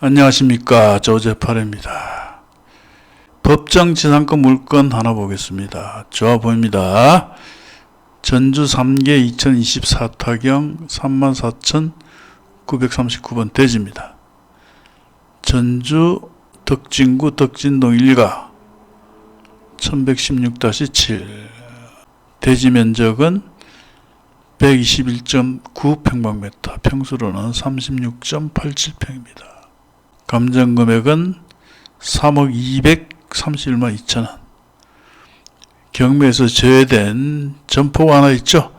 안녕하십니까, 조재팔입니다. 법정 지상권 물건 하나 보겠습니다. 좋아 보입니다. 전주 3개 2024 타경 34,939번 대지입니다. 전주 덕진구 덕진동 1가 1116-7 대지 면적은 121.9평방미터, 평수로는 36.87평입니다. 감정금액은 3억 231만 2천원. 경매에서 제외된 점포가 하나 있죠.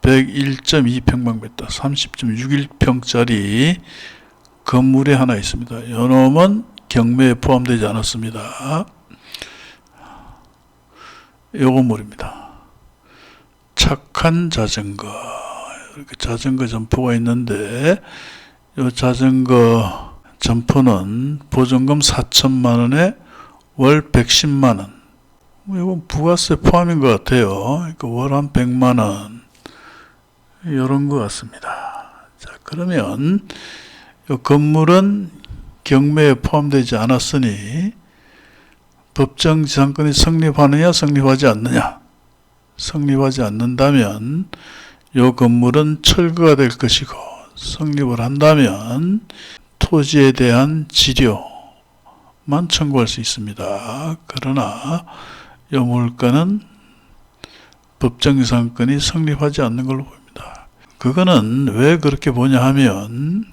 101.2평방미터, 30.61평짜리 건물이 하나 있습니다. 이놈은 경매에 포함되지 않았습니다. 요 건물입니다. 착한 자전거, 이렇게 자전거 점포가 있는데, 이 자전거 점포는 보증금 4천만원에 월 110만원. 이건 부가세 포함인 것 같아요. 그러니까 월 한 100만원. 이런 것 같습니다. 자, 그러면 이 건물은 경매에 포함되지 않았으니 법정 지상권이 성립하느냐, 성립하지 않느냐. 성립하지 않는다면 이 건물은 철거가 될 것이고, 성립을 한다면 토지에 대한 지료만 청구할 수 있습니다. 그러나 이 물건은 법정지상권이 성립하지 않는 걸로 보입니다. 그거는 왜 그렇게 보냐 하면,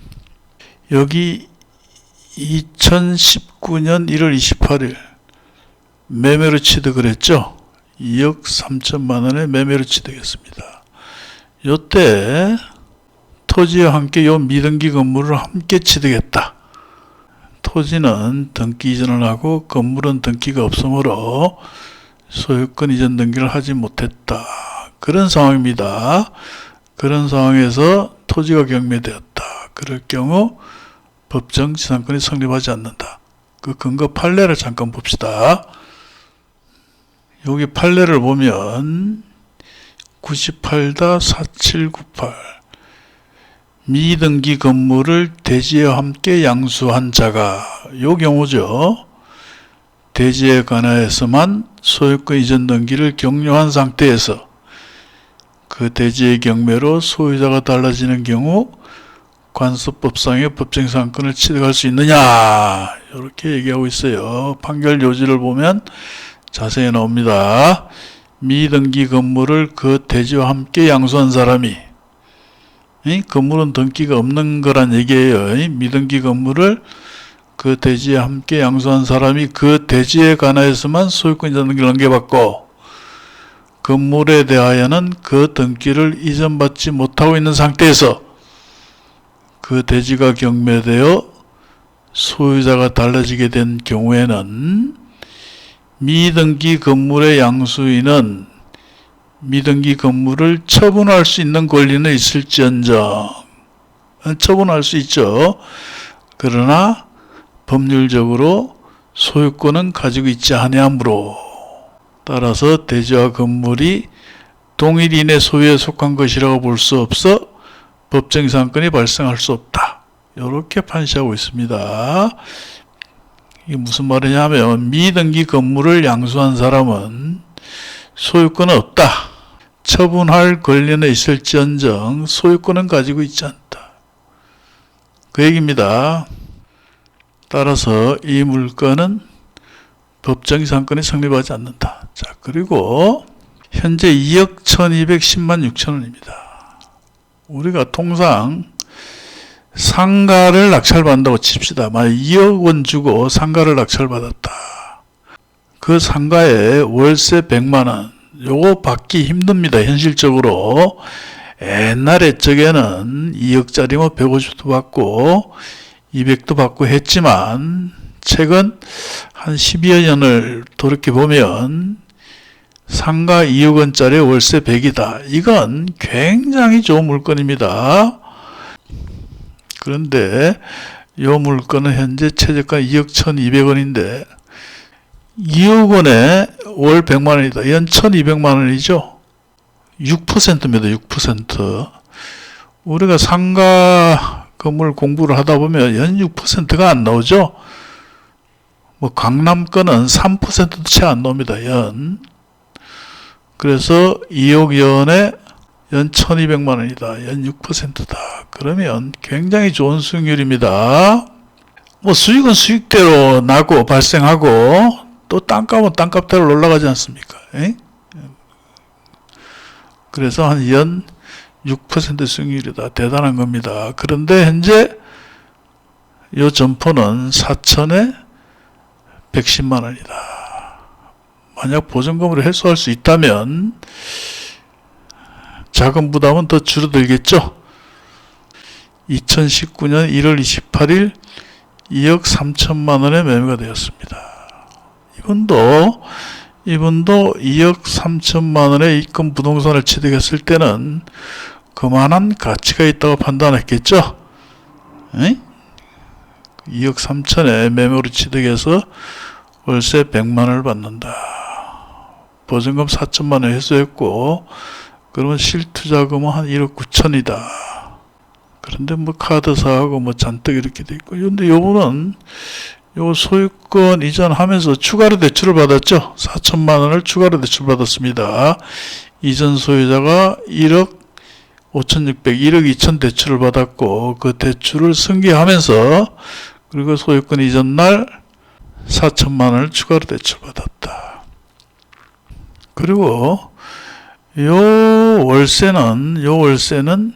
여기 2019년 1월 28일 매매로 취득을 했죠. 2억 3천만 원의 매매로 취득했습니다. 이때 토지와 함께 요 미등기 건물을 함께 취득했다. 토지는 등기 이전을 하고 건물은 등기가 없으므로 소유권 이전 등기를 하지 못했다. 그런 상황입니다. 그런 상황에서 토지가 경매되었다. 그럴 경우 법정 지상권이 성립하지 않는다. 그 근거 판례를 잠깐 봅시다. 여기 판례를 보면 98-4798 미등기 건물을 대지와 함께 양수한 자가, 요 경우죠. 대지에 관하여서만 소유권 이전 등기를 격려한 상태에서 그 대지의 경매로 소유자가 달라지는 경우 관습법상의 법정지상권을 취득할 수 있느냐, 이렇게 얘기하고 있어요. 판결 요지를 보면 자세히 나옵니다. 미등기 건물을 그 대지와 함께 양수한 사람이, 이 건물은 등기가 없는 거란 얘기예요. 미등기 건물을 그 대지에 함께 양수한 사람이 그 대지에 관하여서만 소유권 이전 등기를 넘겨받고 건물에 대하여는 그 등기를 이전받지 못하고 있는 상태에서 그 대지가 경매되어 소유자가 달라지게 된 경우에는 미등기 건물의 양수인은 미등기 건물을 처분할 수 있는 권리는 있을지언정, 처분할 수 있죠. 그러나 법률적으로 소유권은 가지고 있지 아니하므로, 따라서 대지와 건물이 동일인의 소유에 속한 것이라고 볼 수 없어 법정지상권이 발생할 수 없다. 이렇게 판시하고 있습니다. 이게 무슨 말이냐면, 미등기 건물을 양수한 사람은 소유권은 없다. 처분할 권리는 있을지언정 소유권은 가지고 있지 않다. 그 얘기입니다. 따라서 이 물건은 법정지상권이 성립하지 않는다. 자, 그리고 현재 2억 1210만 6천원입니다. 우리가 통상 상가를 낙찰받는다고 칩시다. 만약 2억 원 주고 상가를 낙찰받았다. 그 상가에 월세 100만원, 요거 받기 힘듭니다. 현실적으로. 옛날에 적에는 2억짜리면 150도 받고 200도 받고 했지만, 최근 한 10여 년을 돌이켜보면 상가 2억 원짜리 월세 100이다. 이건 굉장히 좋은 물건입니다. 그런데 이 물건은 현재 최저가 2억 1200원인데 2억 원에 월 100만 원이다. 이건 1200만 원이죠. 6%입니다. 6%. 우리가 상가 건물 공부를 하다 보면 연 6%가 안 나오죠. 뭐 강남 거는 3%도 채 안 나옵니다. 연. 그래서 2억 연에 연 1200만 원이다. 연 6%다. 그러면 굉장히 좋은 수익률입니다. 뭐 수익은 수익대로 나고 발생하고 또 땅값은 땅값대로 올라가지 않습니까? 에? 그래서 한 연 6% 수익률이다. 대단한 겁니다. 그런데 현재 이 점포는 4천에 110만 원이다. 만약 보증금으로 해소할 수 있다면 자금 부담은 더 줄어들겠죠. 2019년 1월 28일 2억 3천만 원에 매매가 되었습니다. 이분도 2억 3천만 원의 입금 부동산을 취득했을 때는 그만한 가치가 있다고 판단했겠죠. 에? 2억 3천에 매매로 취득해서 월세 100만 원을 받는다. 보증금 4천만 원 회수했고 그러면 실투자금은 한 1억 9천이다. 그런데 뭐 카드사하고 뭐 잔뜩 이렇게 돼 있고, 그런데 요거는 요 소유권 이전하면서 추가로 대출을 받았죠. 4천만 원을 추가로 대출 받았습니다. 이전 소유자가 1억 5,600, 1억 2천 대출을 받았고 그 대출을 승계하면서 그리고 소유권 이전 날 4천만 원을 추가로 대출 받았다. 그리고 요 월세는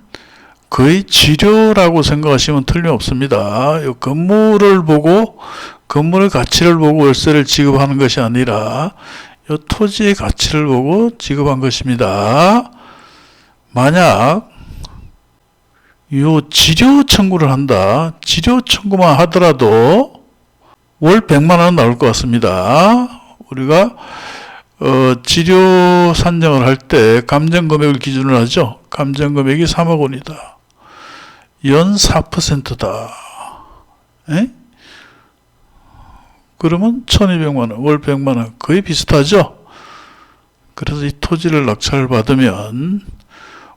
거의 지료라고 생각하시면 틀림없습니다. 요 건물을 보고 건물의 가치를 보고 월세를 지급하는 것이 아니라 요 토지의 가치를 보고 지급한 것입니다. 만약 요 지료 청구를 한다. 지료 청구만 하더라도 월 100만 원 나올 것 같습니다. 우리가 지료 산정을 할 때 감정금액을 기준으로 하죠. 감정금액이 3억 원이다. 연 4%다. 에? 그러면 1200만 원, 월 100만 원 거의 비슷하죠. 그래서 이 토지를 낙찰을 받으면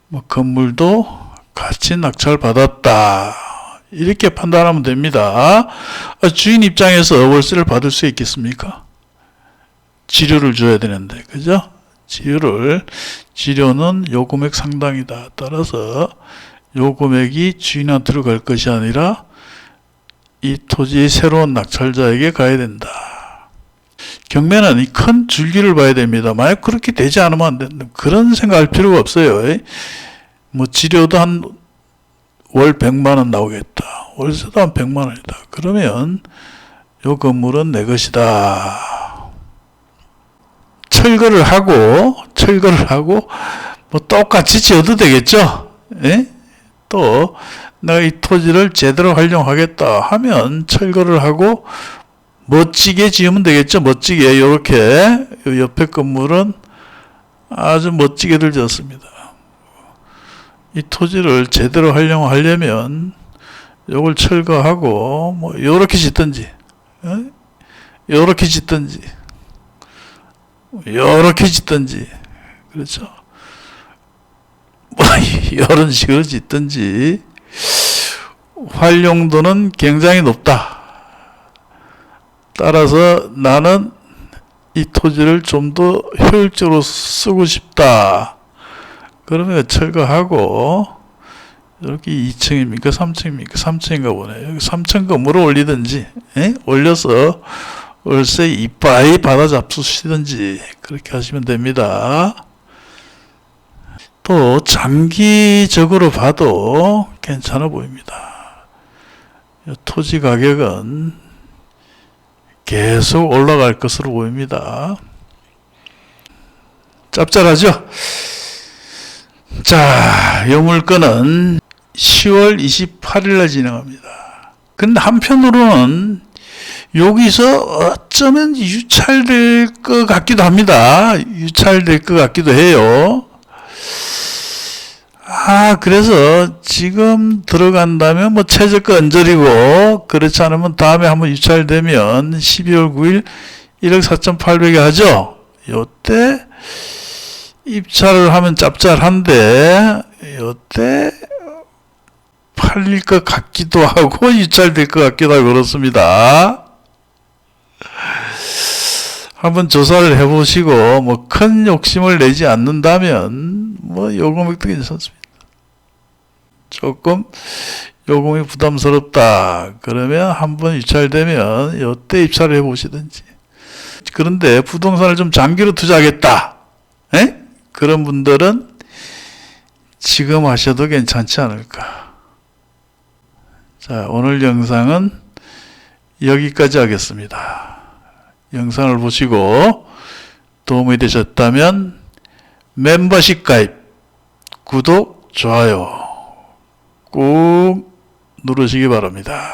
뭐 건물도 같이 낙찰 받았다. 이렇게 판단하면 됩니다. 주인 입장에서 월세를 받을 수 있겠습니까? 지료를 줘야 되는데, 그죠? 지료는 요 금액 상당이다. 따라서 요 금액이 주인한테로 갈 것이 아니라 이 토지의 새로운 낙찰자에게 가야 된다. 경매는 이 큰 줄기를 봐야 됩니다. 만약 그렇게 되지 않으면 안 된다. 그런 생각할 필요가 없어요. 뭐 지료도 한 월 100만 원 나오겠다. 월세도 한 100만 원이다. 그러면 요 건물은 내 것이다. 철거를 하고 뭐 똑같이 지어도 되겠죠. 예? 또 내가 이 토지를 제대로 활용하겠다 하면 철거를 하고 멋지게 지으면 되겠죠. 멋지게 이렇게 옆에 건물은 아주 멋지게들 지었습니다. 이 토지를 제대로 활용하려면 이걸 철거하고 뭐 이렇게 짓든지, 이렇게 짓든지, 이렇게 짓든지, 그렇죠? 뭐 이런 식으로 짓든지 활용도는 굉장히 높다. 따라서 나는 이 토지를 좀 더 효율적으로 쓰고 싶다. 그러면 철거하고 이렇게 2층입니까? 3층입니까? 3층인가 보네. 여기 3층 건물을 올리든지, 올려서 월세 이빠이 받아 잡수시든지 그렇게 하시면 됩니다. 또 장기적으로 봐도 괜찮아 보입니다. 토지 가격은 계속 올라갈 것으로 보입니다. 짭짤하죠? 자, 이 물건은 10월 28일 날 진행합니다. 근데 한편으로는 여기서 어쩌면 유찰될 것 같기도 합니다. 유찰될 것 같기도 해요. 그래서 지금 들어간다면 뭐 최저가 언저리고, 그렇지 않으면 다음에 한번 유찰되면 12월 9일 1억 4,800에 하죠. 요때 입찰을 하면 짭짤한데 요때 팔릴 것 같기도 하고 유찰될 것 같기도 하고 그렇습니다. 한번 조사를 해보시고 뭐 큰 욕심을 내지 않는다면 뭐 요 금액도 괜찮습니다. 조금 요금이 부담스럽다 그러면 한번 유찰되면 이때 입찰을 해보시든지. 그런데 부동산을 좀 장기로 투자하겠다 그런 분들은 지금 하셔도 괜찮지 않을까. 자, 오늘 영상은 여기까지 하겠습니다. 영상을 보시고 도움이 되셨다면 멤버십 가입, 구독, 좋아요 꾹 누르시기 바랍니다.